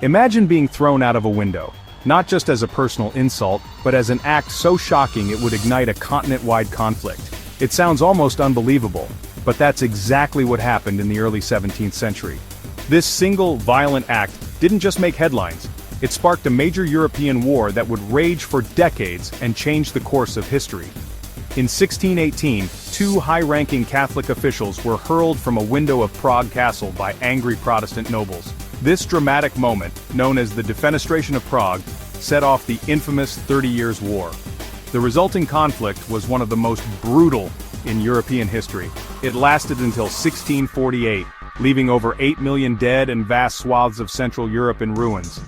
Imagine being thrown out of a window, not just as a personal insult, but as an act so shocking it would ignite a continent-wide conflict. It sounds almost unbelievable, but that's exactly what happened in the early 17th century. This single, violent act didn't just make headlines, it sparked a major European war that would rage for decades and change the course of history. In 1618, two high-ranking Catholic officials were hurled from a window of Prague Castle by angry Protestant nobles. This dramatic moment, known as the Defenestration of Prague, set off the infamous 30 Years' War. The resulting conflict was one of the most brutal in European history. It lasted until 1648, leaving over 8 million dead and vast swaths of Central Europe in ruins.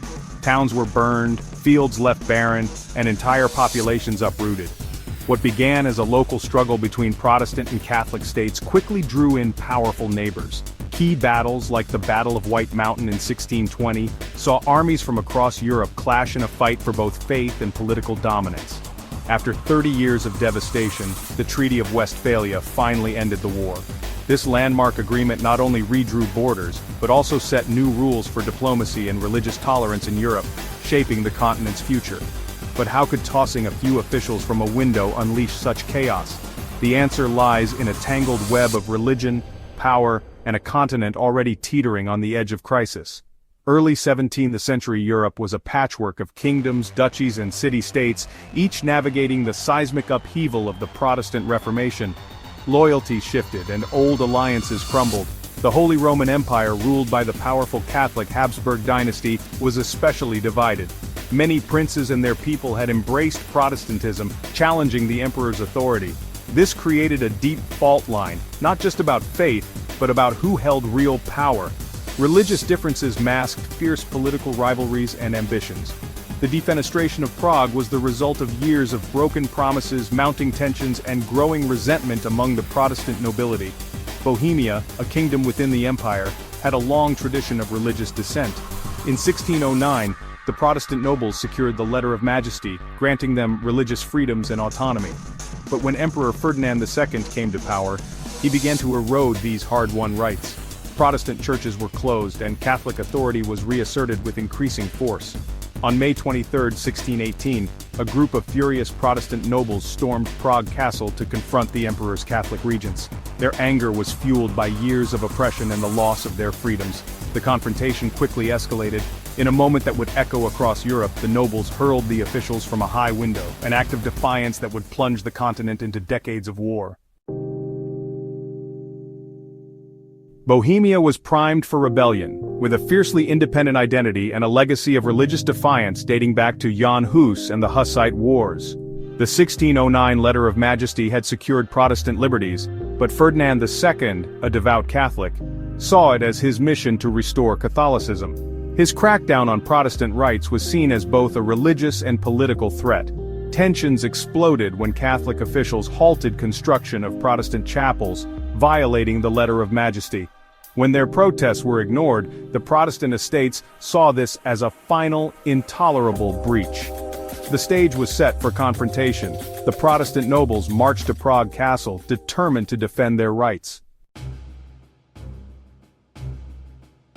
Towns were burned, fields left barren, and entire populations uprooted. What began as a local struggle between Protestant and Catholic states quickly drew in powerful neighbors. Key battles like the Battle of White Mountain in 1620 saw armies from across Europe clash in a fight for both faith and political dominance. After 30 years of devastation, the Treaty of Westphalia finally ended the war. This landmark agreement not only redrew borders, but also set new rules for diplomacy and religious tolerance in Europe, shaping the continent's future. But how could tossing a few officials from a window unleash such chaos? The answer lies in a tangled web of religion, power, and a continent already teetering on the edge of crisis. Early 17th century Europe was a patchwork of kingdoms, duchies, and city-states, each navigating the seismic upheaval of the Protestant Reformation. Loyalty shifted and old alliances crumbled. The Holy Roman Empire, ruled by the powerful Catholic Habsburg dynasty, was especially divided. Many princes and their people had embraced Protestantism, challenging the emperor's authority. This created a deep fault line, not just about faith, but about who held real power. Religious differences masked fierce political rivalries and ambitions. The Defenestration of Prague was the result of years of broken promises, mounting tensions, and growing resentment among the Protestant nobility. Bohemia, a kingdom within the empire, had a long tradition of religious dissent. In 1609, the Protestant nobles secured the Letter of Majesty, granting them religious freedoms and autonomy. But when Emperor Ferdinand II came to power, he began to erode these hard-won rights. Protestant churches were closed and Catholic authority was reasserted with increasing force. On May 23, 1618, a group of furious Protestant nobles stormed Prague Castle to confront the emperor's Catholic regents. Their anger was fueled by years of oppression and the loss of their freedoms. The confrontation quickly escalated. In a moment that would echo across Europe, the nobles hurled the officials from a high window, an act of defiance that would plunge the continent into decades of war. Bohemia was primed for rebellion, with a fiercely independent identity and a legacy of religious defiance dating back to Jan Hus and the Hussite Wars. The 1609 Letter of Majesty had secured Protestant liberties, but Ferdinand II, a devout Catholic, saw it as his mission to restore Catholicism. His crackdown on Protestant rights was seen as both a religious and political threat. Tensions exploded when Catholic officials halted construction of Protestant chapels, violating the Letter of Majesty. When their protests were ignored, the Protestant estates saw this as a final, intolerable breach. The stage was set for confrontation. The Protestant nobles marched to Prague Castle, determined to defend their rights.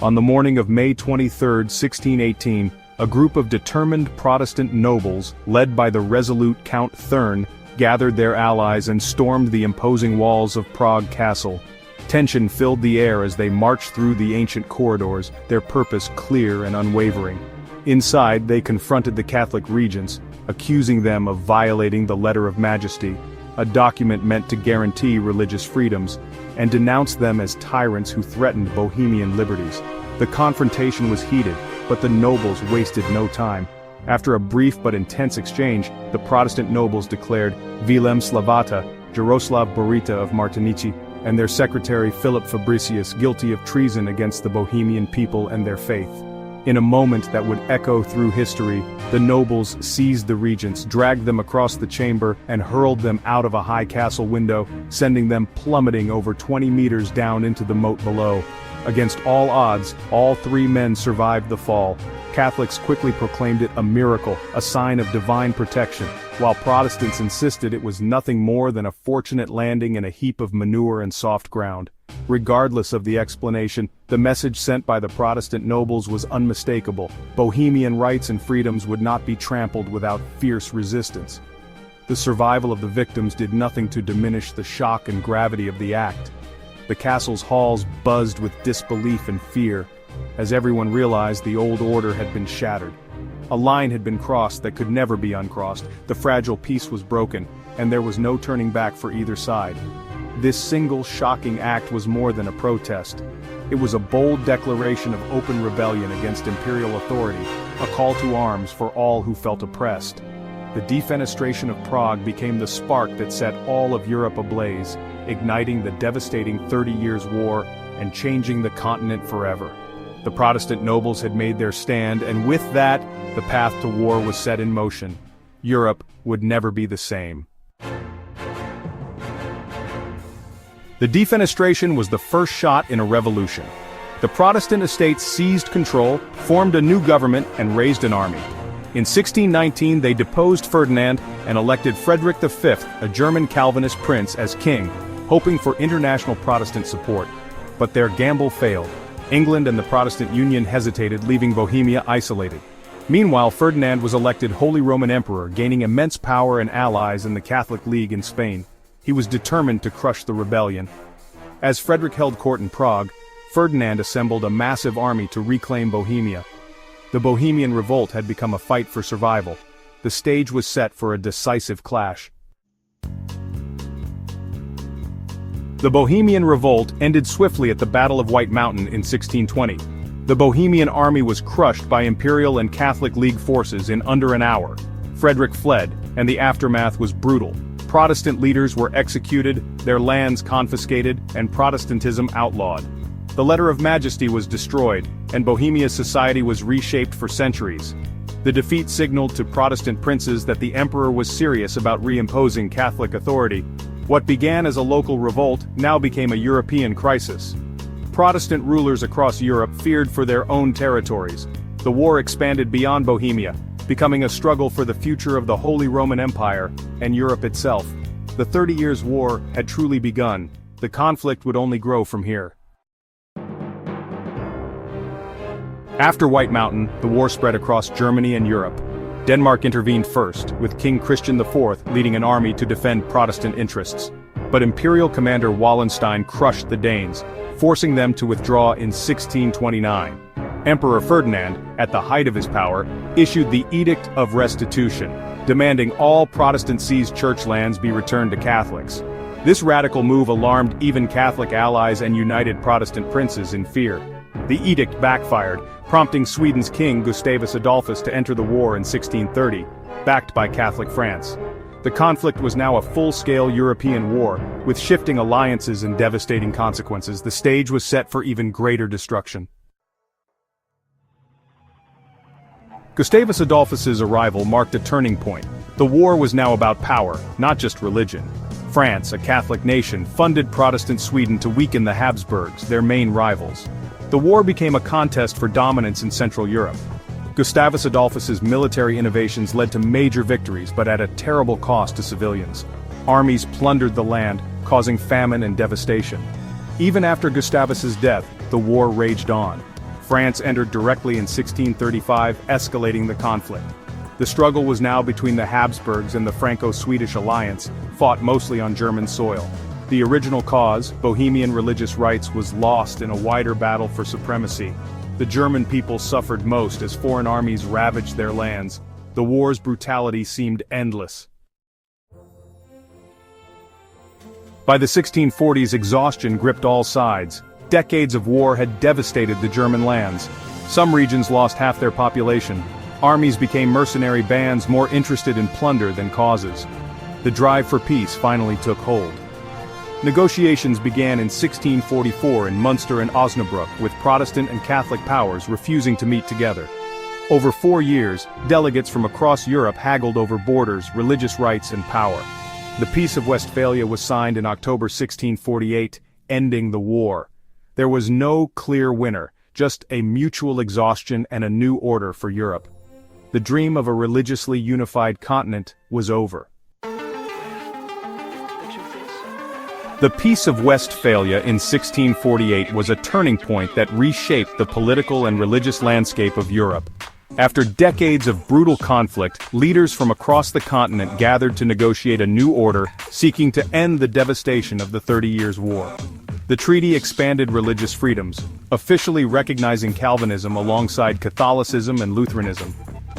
On the morning of May 23, 1618, a group of determined Protestant nobles, led by the resolute Count Thurn, gathered their allies and stormed the imposing walls of Prague Castle. Tension filled the air as they marched through the ancient corridors, their purpose clear and unwavering. Inside, they confronted the Catholic regents, accusing them of violating the Letter of Majesty, a document meant to guarantee religious freedoms, and denounced them as tyrants who threatened Bohemian liberties. The confrontation was heated, but the nobles wasted no time. After a brief but intense exchange, the Protestant nobles declared Vilém Slavata, Jaroslav Borita of Martinici, and their secretary Philip Fabricius guilty of treason against the Bohemian people and their faith. In a moment that would echo through history, the nobles seized the regents, dragged them across the chamber, and hurled them out of a high castle window, sending them plummeting over 20 meters down into the moat below. Against all odds, all three men survived the fall. Catholics quickly proclaimed it a miracle, a sign of divine protection. while Protestants insisted it was nothing more than a fortunate landing in a heap of manure and soft ground. Regardless of the explanation, the message sent by the Protestant nobles was unmistakable: Bohemian rights and freedoms would not be trampled without fierce resistance. The survival of the victims did nothing to diminish the shock and gravity of the act. The castle's halls buzzed with disbelief and fear, as everyone realized the old order had been shattered. A line had been crossed that could never be uncrossed, the fragile peace was broken, and there was no turning back for either side. This single shocking act was more than a protest. It was a bold declaration of open rebellion against imperial authority, a call to arms for all who felt oppressed. The Defenestration of Prague became the spark that set all of Europe ablaze, igniting the devastating 30 Years' War and changing the continent forever. The Protestant nobles had made their stand, and with that, the path to war was set in motion. Europe would never be the same. The defenestration was the first shot in a revolution. The Protestant estates seized control, formed a new government, and raised an army. In 1619 they deposed Ferdinand and elected Frederick V, a German Calvinist prince, as king, hoping for international Protestant support. But their gamble failed. England and the Protestant Union hesitated, leaving Bohemia isolated. Meanwhile, Ferdinand was elected Holy Roman Emperor, gaining immense power and allies in the Catholic League in Spain. He was determined to crush the rebellion. As Frederick held court in Prague, Ferdinand assembled a massive army to reclaim Bohemia. The Bohemian Revolt had become a fight for survival. The stage was set for a decisive clash. The Bohemian Revolt ended swiftly at the Battle of White Mountain in 1620. The Bohemian army was crushed by Imperial and Catholic League forces in under an hour. Frederick fled, and the aftermath was brutal. Protestant leaders were executed, their lands confiscated, and Protestantism outlawed. The Letter of Majesty was destroyed, and Bohemia's society was reshaped for centuries. The defeat signaled to Protestant princes that the emperor was serious about reimposing Catholic authority. What began as a local revolt now became a European crisis. Protestant rulers across Europe feared for their own territories. The war expanded beyond Bohemia, becoming a struggle for the future of the Holy Roman Empire and Europe itself. The 30 Years' War had truly begun. The conflict would only grow from here. After White Mountain, the war spread across Germany and Europe. Denmark intervened first, with King Christian IV leading an army to defend Protestant interests. But Imperial commander Wallenstein crushed the Danes, forcing them to withdraw in 1629. Emperor Ferdinand, at the height of his power, issued the Edict of Restitution, demanding all Protestant seized church lands be returned to Catholics. This radical move alarmed even Catholic allies and united Protestant princes in fear. The edict backfired, prompting Sweden's king Gustavus Adolphus to enter the war in 1630, backed by Catholic France. The conflict was now a full-scale European war, with shifting alliances and devastating consequences. The stage was set for even greater destruction. Gustavus Adolphus's arrival marked a turning point. The war was now about power, not just religion. France, a Catholic nation, funded Protestant Sweden to weaken the Habsburgs, their main rivals. The war became a contest for dominance in Central Europe. Gustavus Adolphus's military innovations led to major victories, but at a terrible cost to civilians. Armies plundered the land, causing famine and devastation. Even after Gustavus's death, the war raged on. France entered directly in 1635, escalating the conflict. The struggle was now between the Habsburgs and the Franco-Swedish alliance, fought mostly on German soil. The original cause, Bohemian religious rights, was lost in a wider battle for supremacy. The German people suffered most as foreign armies ravaged their lands. The war's brutality seemed endless. By the 1640s, exhaustion gripped all sides. Decades of war had devastated the German lands. Some regions lost half their population. Armies became mercenary bands more interested in plunder than causes. The drive for peace finally took hold. Negotiations began in 1644 in Munster and Osnabrück, with Protestant and Catholic powers refusing to meet together. Over 4 years, delegates from across Europe haggled over borders, religious rights, and power. The Peace of Westphalia was signed in October 1648, ending the war. There was no clear winner, just a mutual exhaustion and a new order for Europe. The dream of a religiously unified continent was over. The Peace of Westphalia in 1648 was a turning point that reshaped the political and religious landscape of Europe. After decades of brutal conflict, leaders from across the continent gathered to negotiate a new order, seeking to end the devastation of the 30 Years' War. The treaty expanded religious freedoms, officially recognizing Calvinism alongside Catholicism and Lutheranism.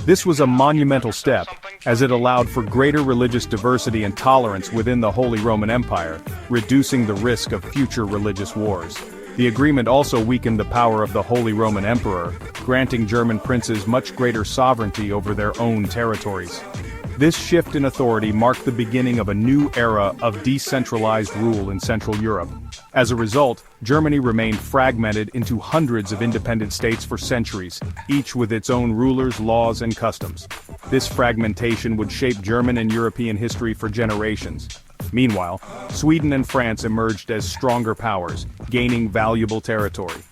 This was a monumental step, as it allowed for greater religious diversity and tolerance within the Holy Roman Empire, reducing the risk of future religious wars. The agreement also weakened the power of the Holy Roman Emperor, granting German princes much greater sovereignty over their own territories. This shift in authority marked the beginning of a new era of decentralized rule in Central Europe. As a result, Germany remained fragmented into hundreds of independent states for centuries, each with its own rulers, laws, and customs. This fragmentation would shape German and European history for generations. Meanwhile, Sweden and France emerged as stronger powers, gaining valuable territory.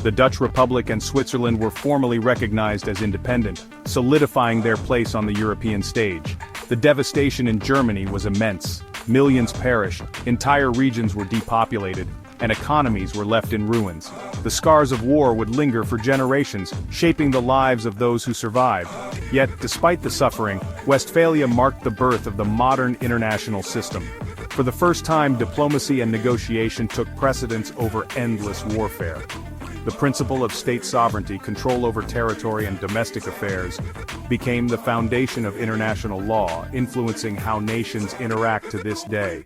The Dutch Republic and Switzerland were formally recognized as independent, solidifying their place on the European stage. The devastation in Germany was immense. Millions perished, entire regions were depopulated, and economies were left in ruins. The scars of war would linger for generations, shaping the lives of those who survived. Yet, despite the suffering, Westphalia marked the birth of the modern international system. For the first time, diplomacy and negotiation took precedence over endless warfare. The principle of state sovereignty, control over territory and domestic affairs, became the foundation of international law, influencing how nations interact to this day.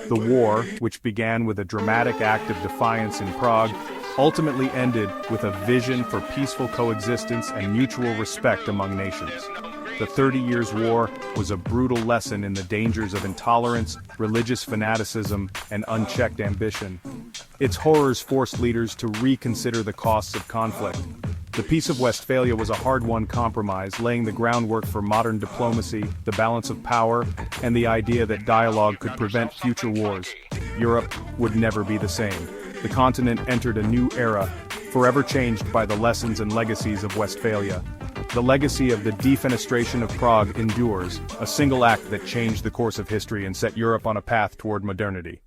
The war, which began with a dramatic act of defiance in Prague, ultimately ended with a vision for peaceful coexistence and mutual respect among nations. The 30 Years' War was a brutal lesson in the dangers of intolerance, religious fanaticism, and unchecked ambition. Its horrors forced leaders to reconsider the costs of conflict. The Peace of Westphalia was a hard-won compromise, laying the groundwork for modern diplomacy, the balance of power, and the idea that dialogue could prevent future wars. Europe would never be the same. The continent entered a new era, forever changed by the lessons and legacies of Westphalia. The legacy of the Defenestration of Prague endures, a single act that changed the course of history and set Europe on a path toward modernity.